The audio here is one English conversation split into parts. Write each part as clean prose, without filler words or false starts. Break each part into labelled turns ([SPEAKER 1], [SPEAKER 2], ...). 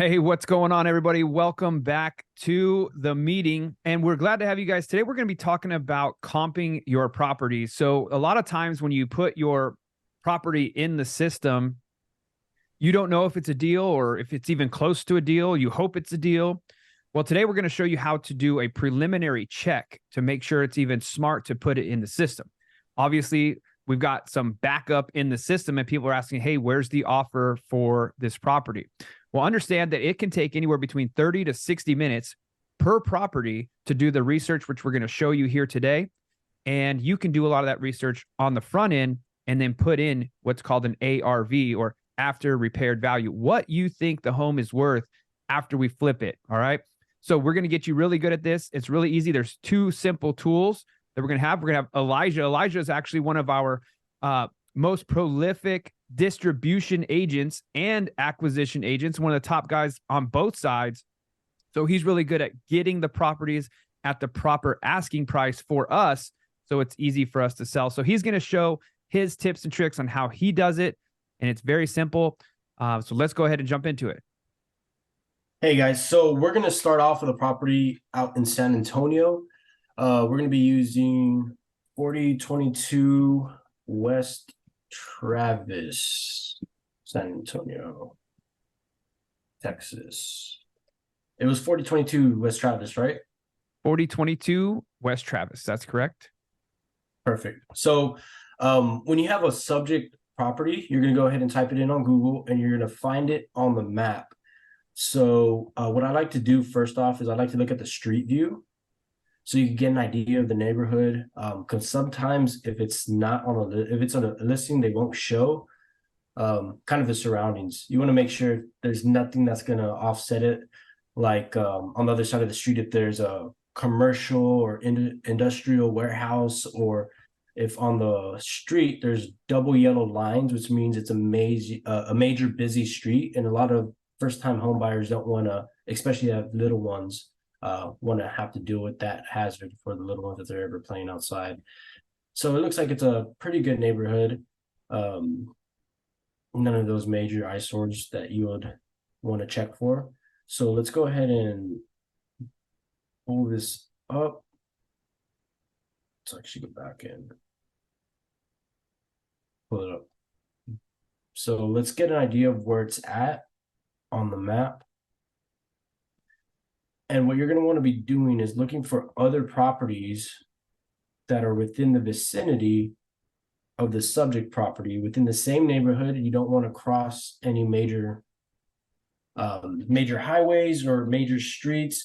[SPEAKER 1] Hey, what's going on, everybody? Welcome back to the meeting. And we're glad to have you guys today. We're going to be talking about comping your property. So, a lot of times when you put your property in the system, you don't know if it's a deal or if it's even close to a deal. You hope it's a deal. Well, today we're going to show you how to do a preliminary check to make sure it's even smart to put it in the system. Obviously, we've got some backup in the system, and people are asking, hey, where's the offer for this property? Well, understand that it can take anywhere between 30 to 60 minutes per property to do the research, which we're going to show you here today. And you can do a lot of that research on the front end and then put in what's called an ARV, or after repaired value, what you think the home is worth after we flip it. All right. So we're going to get you really good at this. It's really easy. There's two simple tools that we're going to have. We're going to have Elijah. Elijah is actually one of our most prolific distribution agents and acquisition agents, one of the top guys on both sides. So he's really good at getting the properties at the proper asking price for us, so it's easy for us to sell. So he's going to show his tips and tricks on how he does it, and it's very simple. So let's go ahead and jump into it.
[SPEAKER 2] Hey guys, so we're going to start off with a property out in San Antonio. We're going to be using 4022 West Travis, San Antonio, Texas. It was 4022 West Travis, right?
[SPEAKER 1] 4022 West Travis, that's correct.
[SPEAKER 2] Perfect. So when you have a subject property, you're going to go ahead and type it in on Google, and you're going to find it on the map. So what I like to do first off is I like to look at the street view, so you can get an idea of the neighborhood. Because sometimes if it's not on if it's on a listing, they won't show kind of the surroundings. You want to make sure there's nothing that's going to offset it. Like on the other side of the street, if there's a commercial or industrial warehouse, or if on the street there's double yellow lines, which means it's a major busy street, and a lot of first-time home buyers don't want to, especially have little ones, want to have to deal with that hazard for the little ones if they're ever playing outside. So it looks like it's a pretty good neighborhood. None of those major eyesores that you would want to check for. So let's go ahead and pull this up. Let's actually go back and pull it up. So let's get an idea of where it's at on the map. And what you're going to want to be doing is looking for other properties that are within the vicinity of the subject property within the same neighborhood. You don't want to cross any major highways or major streets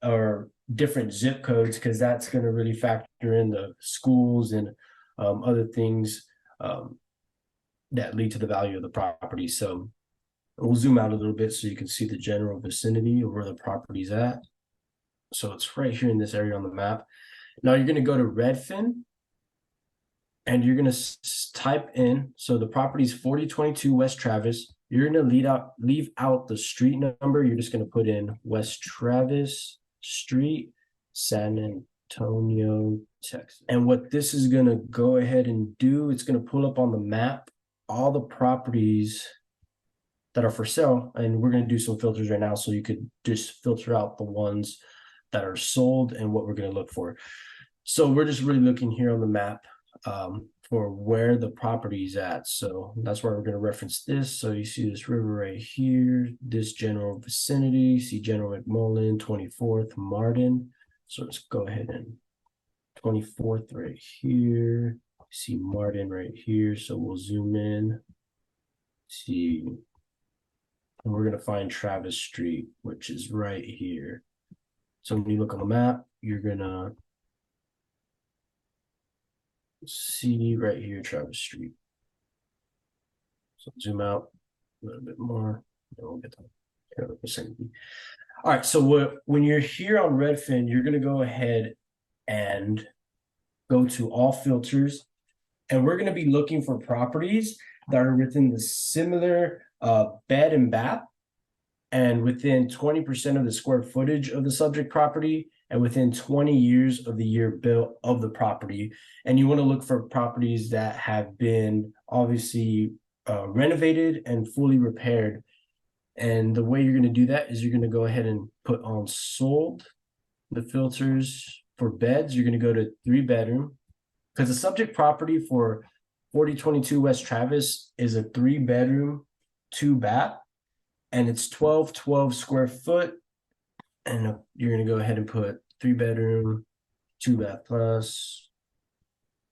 [SPEAKER 2] or different zip codes, because that's going to really factor in the schools and other things that lead to the value of the property. So we'll zoom out a little bit so you can see the general vicinity of where the property's at. So it's right here in this area on the map. Now you're going to go to Redfin, and you're going to type in, so the property is 4022 West Travis. You're going to leave out the street number. You're just going to put in West Travis Street, San Antonio, Texas. And what this is going to go ahead and do, it's going to pull up on the map all the properties that are for sale. And we're going to do some filters right now, so you could just filter out the ones that are sold and what we're going to look for. So we're just really looking here on the map for where the property is at. So that's why we're going to reference this. So you see this river right here, this general vicinity. You see General McMullen, 24th, Martin. So let's go ahead and 24th right here. See Martin right here. So we'll zoom in. See, and we're going to find Travis Street, which is right here. So when you look on the map, you're going to see right here, Travis Street. So zoom out a little bit more, and we'll get the vicinity. All right, so when you're here on Redfin, you're going to go ahead and go to all filters, and we're going to be looking for properties that are within the similar bed and bath, and within 20% of the square footage of the subject property, and within 20 years of the year built of the property. And you want to look for properties that have been obviously renovated and fully repaired. And the way you're going to do that is you're going to go ahead and put on sold the filters for beds. You're going to go to 3-bedroom because the subject property for 4022 West Travis is a 3-bedroom, 2-bath, and it's 1212 square foot. And you're going to go ahead and put 3-bedroom, 2-bath plus.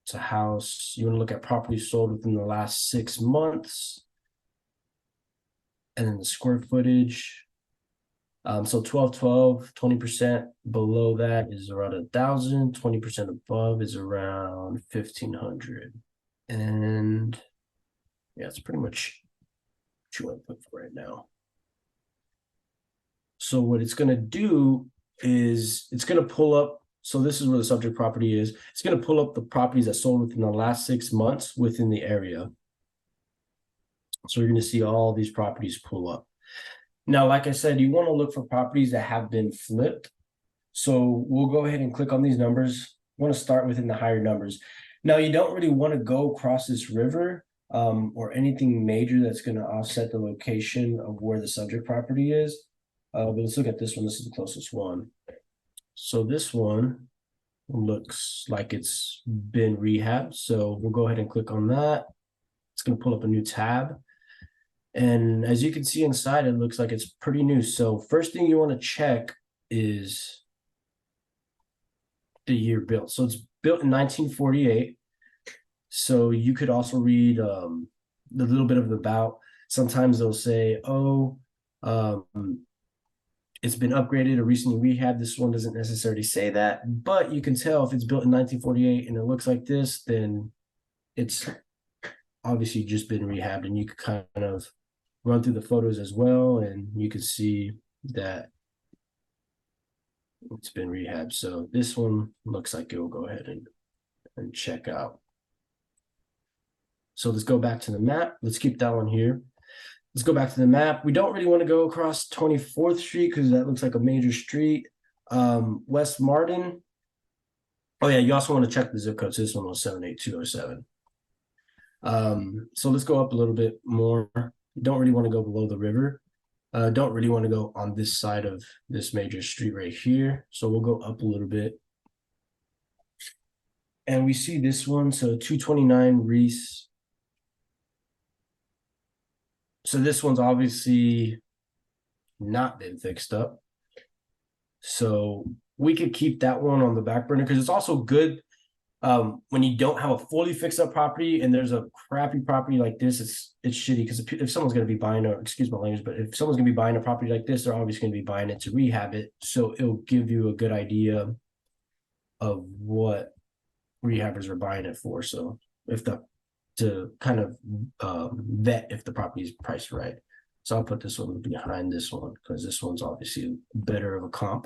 [SPEAKER 2] It's a house. You want to look at properties sold within the last 6 months. And then the square footage. So 1212, 20% below that is around 1,000. 20% above is around 1,500. And yeah, it's pretty much what you want to put for right now. So what it's going to do is it's going to pull up. So this is where the subject property is. It's going to pull up the properties that sold within the last 6 months within the area. So you're going to see all these properties pull up. Now, like I said, you want to look for properties that have been flipped. So we'll go ahead and click on these numbers. You want to start within the higher numbers. Now, you don't really want to go across this river or anything major that's going to offset the location of where the subject property is. But let's look at this one. This is the closest one. So this one looks like it's been rehabbed. So we'll go ahead and click on that. It's going to pull up a new tab. And as you can see inside, it looks like it's pretty new. So first thing you want to check is the year built. So it's built in 1948. So you could also read the little bit of the about. Sometimes they'll say, oh, it's been upgraded or recently rehabbed. This one doesn't necessarily say that, but you can tell if it's built in 1948 and it looks like this, then it's obviously just been rehabbed. And you can kind of run through the photos as well, and you can see that it's been rehabbed. So this one looks like it will go ahead and check out. So let's go back to the map. Let's keep that one here. Let's go back to the map. We don't really want to go across 24th Street because that looks like a major street. West Martin. Oh yeah, you also want to check the zip code. So this one was 78207. So let's go up a little bit more. Don't really want to go below the river. Don't really want to go on this side of this major street right here. So we'll go up a little bit. And we see this one. So 229 Reese. So this one's obviously not been fixed up. So we could keep that one on the back burner because it's also good when you don't have a fully fixed up property and there's a crappy property like this. It's shitty because if someone's going to be buying excuse my language, but if someone's going to be buying a property like this, they're obviously going to be buying it to rehab it. So it'll give you a good idea of what rehabbers are buying it for. So to kind of vet if the property is priced right. So I'll put this one behind this one because this one's obviously better of a comp.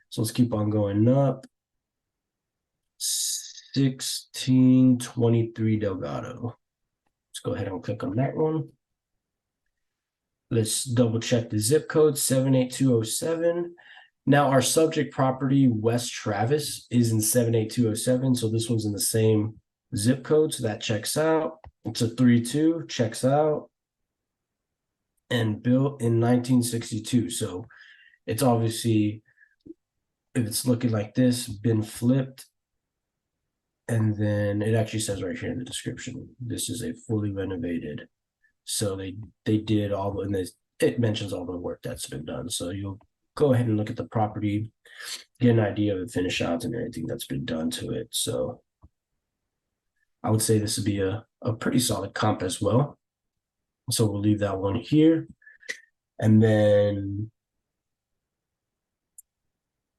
[SPEAKER 2] So let's keep on going up. 1623 Delgado. Let's go ahead and click on that one. Let's double check the zip code 78207. Now our subject property, West Travis, is in 78207. So this one's in the same zip code. So that checks out. It's a 3-2, checks out. And built in 1962. So it's obviously, if it's looking like this, been flipped. And then it actually says right here in the description, this is a fully renovated. So they did all the, and it mentions all the work that's been done. So you'll go ahead and look at the property, get an idea of the finish outs and everything that's been done to it. So I would say this would be a pretty solid comp as well. So we'll leave that one here. And then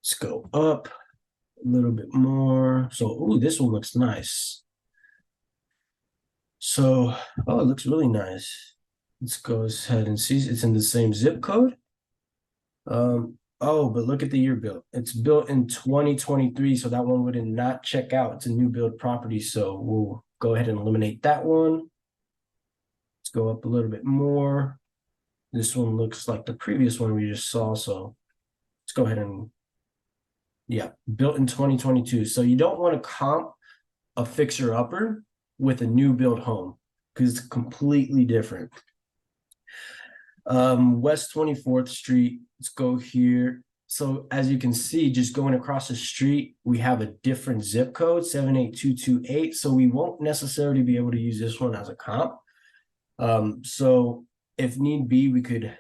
[SPEAKER 2] let's go up a little bit more. So, ooh, this one looks nice. So, oh, it looks really nice. Let's go ahead and see. It's in the same zip code. Oh, but look at the year built. It's built in 2023, so that one would not check out. It's a new build property, so we'll go ahead and eliminate that one. Let's go up a little bit more. This one looks like the previous one we just saw, so let's go ahead and, yeah, built in 2022. So you don't want to comp a fixer-upper with a new build home because it's completely different. West 24th Street. Let's go here. So as you can see, just going across the street, we have a different zip code, 78228. So we won't necessarily be able to use this one as a comp. So if need be, we could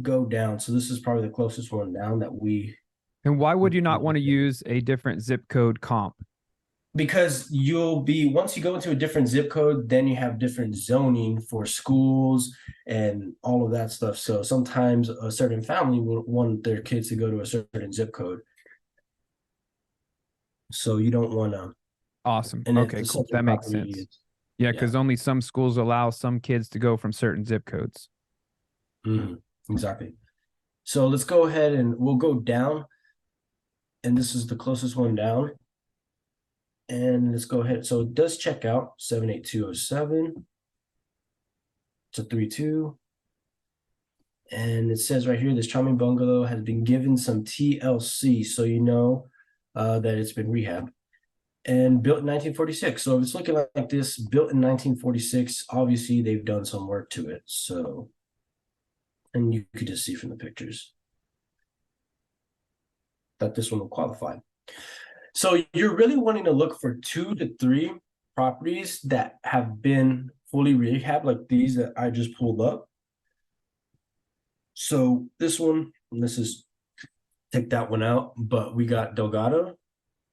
[SPEAKER 2] go down. So this is probably the closest one down that we.
[SPEAKER 1] And why would you not want to use a different zip code comp?
[SPEAKER 2] Because you'll be, once you go into a different zip code, then you have different zoning for schools and all of that stuff. So sometimes a certain family will want their kids to go to a certain zip code. So you don't want to.
[SPEAKER 1] Awesome.
[SPEAKER 2] And
[SPEAKER 1] Okay, cool. That makes sense. Yeah, because only some schools allow some kids to go from certain zip codes.
[SPEAKER 2] Exactly. So let's go ahead and we'll go down. And this is the closest one down. And let's go ahead. So it does check out 78207. It's a 3-2. And it says right here, this charming bungalow has been given some TLC. So you know that it's been rehabbed. And built in 1946. So if it's looking like this, built in 1946, obviously they've done some work to it. So, and you could just see from the pictures that this one will qualify. So you're really wanting to look for 2 to 3 properties that have been fully rehabbed, like these that I just pulled up. So this one, this is, take that one out, but we got Delgado,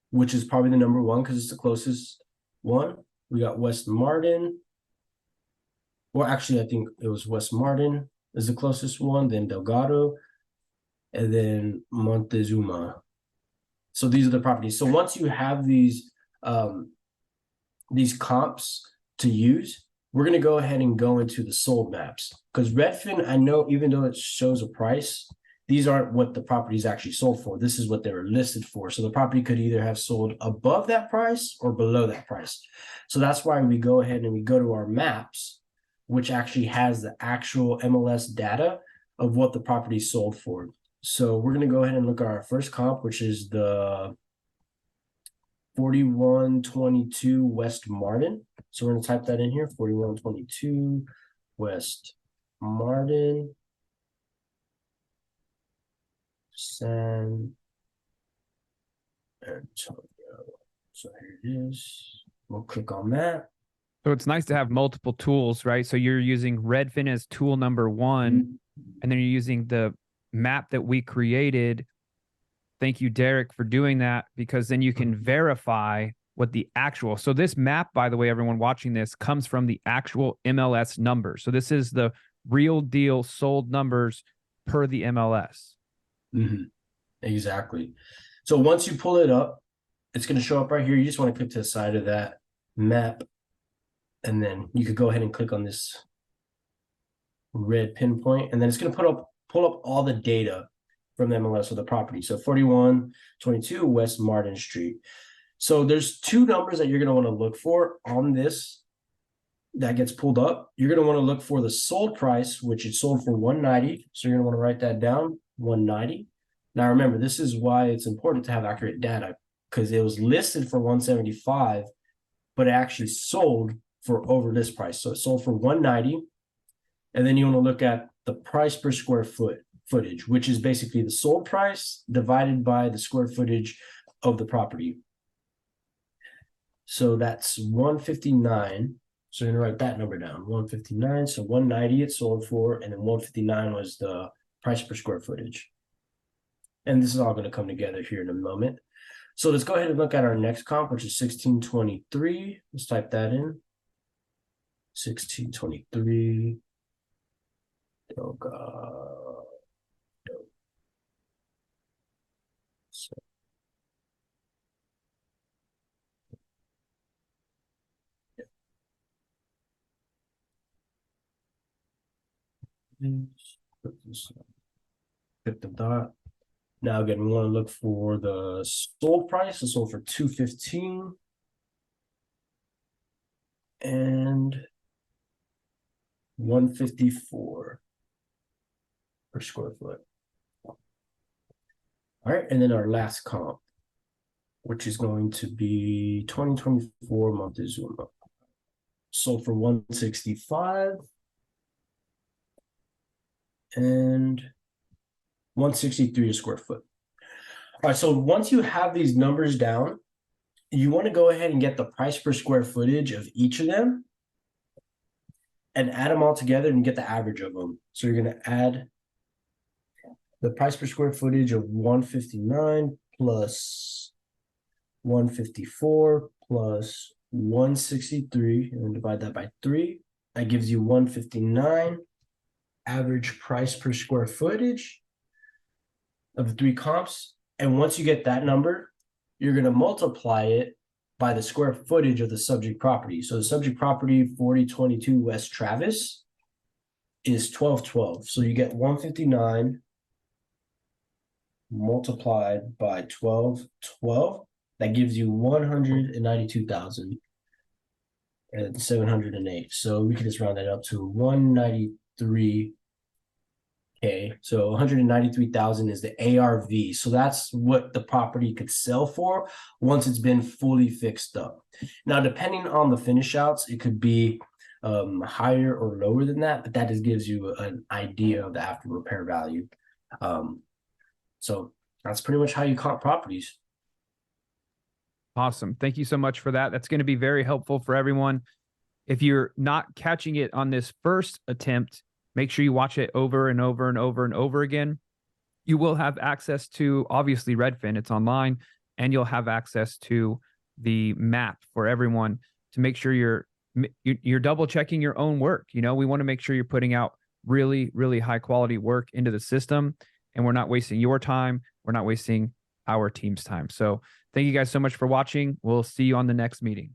[SPEAKER 2] which is probably the number 1 because it's the closest one. We got West Martin. Well, actually, I think it was West Martin is the closest one, then Delgado, and then Montezuma. So these are the properties. So once you have these comps to use, we're going to go ahead and go into the sold maps. Because Redfin, I know even though it shows a price, these aren't what the property is actually sold for. This is what they were listed for. So the property could either have sold above that price or below that price. So that's why we go ahead and we go to our maps, which actually has the actual MLS data of what the property sold for. So we're going to go ahead and look at our first comp, which is the 4122 West Martin. So we're going to type that in here, 4122 West Martin. San Antonio. So here it is. We'll click on that.
[SPEAKER 1] So it's nice to have multiple tools, right? So you're using Redfin as tool number 1, and then you're using the map that we created. Thank you, Derek, for doing that, because then you can verify what the actual. So this map, by the way, everyone watching this, comes from the actual MLS numbers. So this is the real deal sold numbers per the MLS.
[SPEAKER 2] Exactly. So once you pull it up, it's going to show up right here. You just want to click to the side of that map, and then you could go ahead and click on this red pinpoint, and then it's going to pull up all the data from the MLS of the property. So 4122 West Martin Street. So there's 2 numbers that you're going to want to look for on this that gets pulled up. You're going to want to look for the sold price, which is sold for 190. So you're going to want to write that down, 190. Now remember, this is why it's important to have accurate data, because it was listed for 175, but it actually sold for over this price. So it sold for 190. And then you want to look at the price per square footage, which is basically the sold price divided by the square footage of the property. So that's 159. So you're going to write that number down, 159. So 190 it sold for, and then 159 was the price per square footage. And this is all going to come together here in a moment. So let's go ahead and look at our next comp, which is 1623. Let's type that in. 1623. Delgado. So. Put this on. Hit the dot. Now again, we want to look for the sold price. It's sold for 215 and 154 per square foot. All right, and then our last comp, which is going to be 2024 Montezuma. Sold for 165. and 163 a square foot. All right, so once you have these numbers down, you want to go ahead and get the price per square footage of each of them and add them all together and get the average of them. So you're going to add the price per square footage of 159 plus 154 plus 163 and then divide that by 3. That gives you 159 average price per square footage of the 3 comps. And once you get that number, you're going to multiply it by the square footage of the subject property. So the subject property 4022 West Travis is 1212. So you get 159 multiplied by 1212. That gives you 192,708. So we can just round that up to 193K. So 193,000 is the ARV. So that's what the property could sell for once it's been fully fixed up. Now, depending on the finish outs, it could be higher or lower than that, but that just gives you an idea of the after repair value. So that's pretty much how you comp properties.
[SPEAKER 1] Awesome. Thank you so much for that. That's going to be very helpful for everyone. If you're not catching it on this first attempt, make sure you watch it over and over and over and over again. You will have access to, obviously, Redfin. It's online, and you'll have access to the map for everyone to make sure you're double checking your own work. You know, we want to make sure you're putting out really, really high quality work into the system, and we're not wasting your time. We're not wasting our team's time. So thank you guys so much for watching. We'll see you on the next meeting.